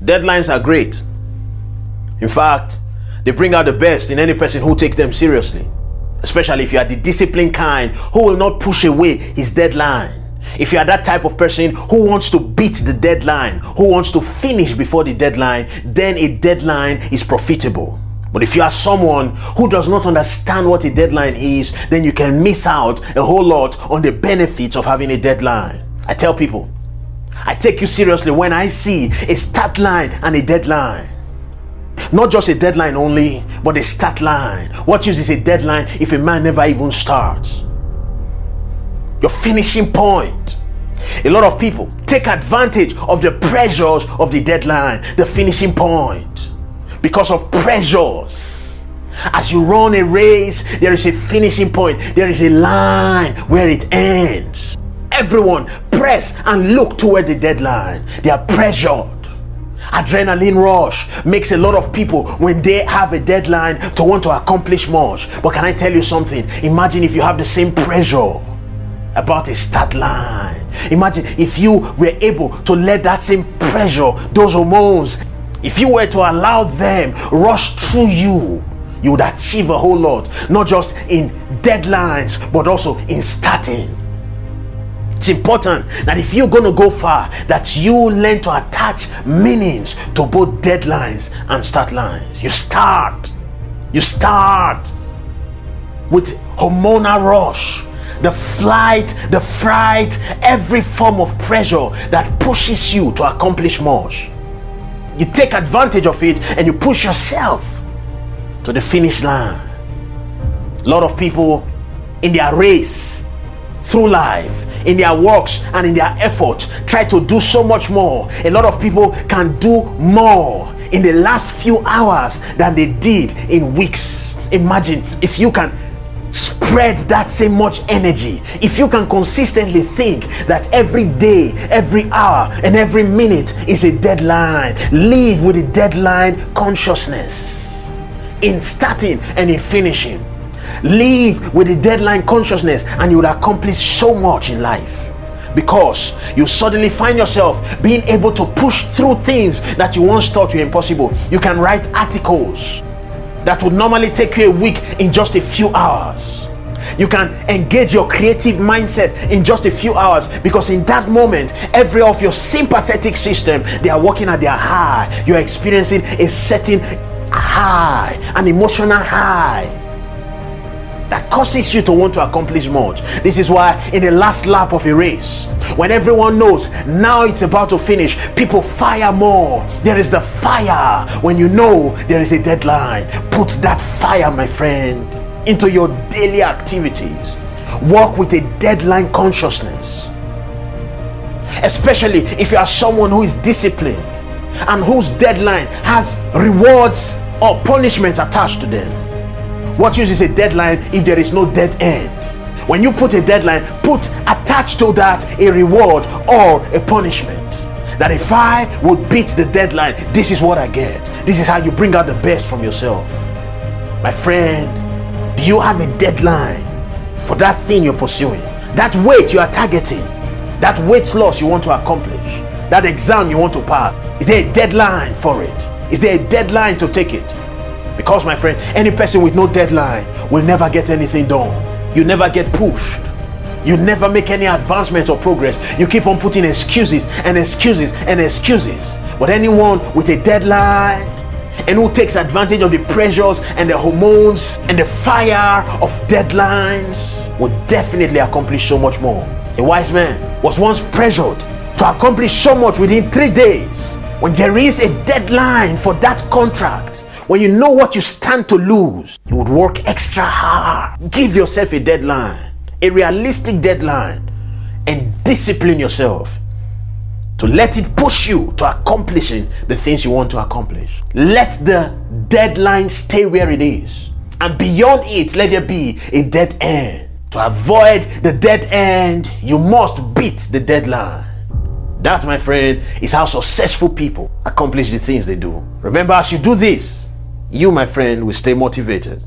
Deadlines are great. In fact, they bring out the best in any person who takes them seriously. Especially if you are the disciplined kind who will not push away his deadline. If you are that type of person who wants to beat the deadline, who wants to finish before the deadline, then a deadline is profitable. But if you are someone who does not understand what a deadline is, then you can miss out a whole lot on the benefits of having a deadline. I tell people, I take you seriously when I see a start line and a deadline. Not just a deadline only, but a start line. What use is a deadline if a man never even starts? Your finishing point. A lot of people take advantage of the pressures of the deadline, the finishing point. Because of pressures. As you run a race, there is a finishing point. There is a line where it ends. Everyone press and look toward the deadline. They are pressured. Adrenaline rush makes a lot of people, when they have a deadline, to want to accomplish much. But can I tell you something? Imagine if you have the same pressure about a start line. Imagine if you were able to let that same pressure, those hormones, if you were to allow them rush through you, you would achieve a whole lot, not just in deadlines, but also in starting. It's important that if you're going to go far, that you learn to attach meanings to both deadlines and start lines. You start with hormonal rush, the flight, the fright, every form of pressure that pushes you to accomplish much. You take advantage of it and you push yourself to the finish line. A lot of people in their race through life, in their works and in their effort, try to do so much more. A lot of people can do more in the last few hours than they did in weeks. Imagine if you can spread that same much energy, if you can consistently think that every day, every hour and every minute is a deadline. Live with a deadline consciousness in starting and in finishing. Live with a deadline consciousness and you will accomplish so much in life, because you suddenly find yourself being able to push through things that you once thought were impossible. You can write articles that would normally take you a week in just a few hours. You can engage your creative mindset in just a few hours, because in that moment, every of your sympathetic system, they are working at their high. You are experiencing a certain high, an emotional high that causes you to want to accomplish much. This is why in the last lap of a race, when everyone knows now it's about to finish, people fire more. There is the fire when you know there is a deadline. Put that fire, my friend, into your daily activities. Work with a deadline consciousness, especially if you are someone who is disciplined and whose deadline has rewards or punishments attached to them. What use is a deadline if there is no dead end? When you put a deadline, put attached to that a reward or a punishment. That if I would beat the deadline, this is what I get. This is how you bring out the best from yourself. My friend, do you have a deadline for that thing you're pursuing? That weight you are targeting? That weight loss you want to accomplish? That exam you want to pass? Is there a deadline for it? Is there a deadline to take it? Because, my friend, any person with no deadline will never get anything done. You never get pushed. You never make any advancement or progress. You keep on putting excuses and excuses and excuses. But anyone with a deadline and who takes advantage of the pressures and the hormones and the fire of deadlines will definitely accomplish so much more. A wise man was once pressured to accomplish so much within 3 days. When there is a deadline for that contract, when you know what you stand to lose, you would work extra hard. Give yourself a deadline, a realistic deadline, and discipline yourself to let it push you to accomplishing the things you want to accomplish. Let the deadline stay where it is, and beyond it, let there be a dead end. To avoid the dead end, you must beat the deadline. That, my friend, is how successful people accomplish the things they do. Remember, as you do this, you, my friend, will stay motivated.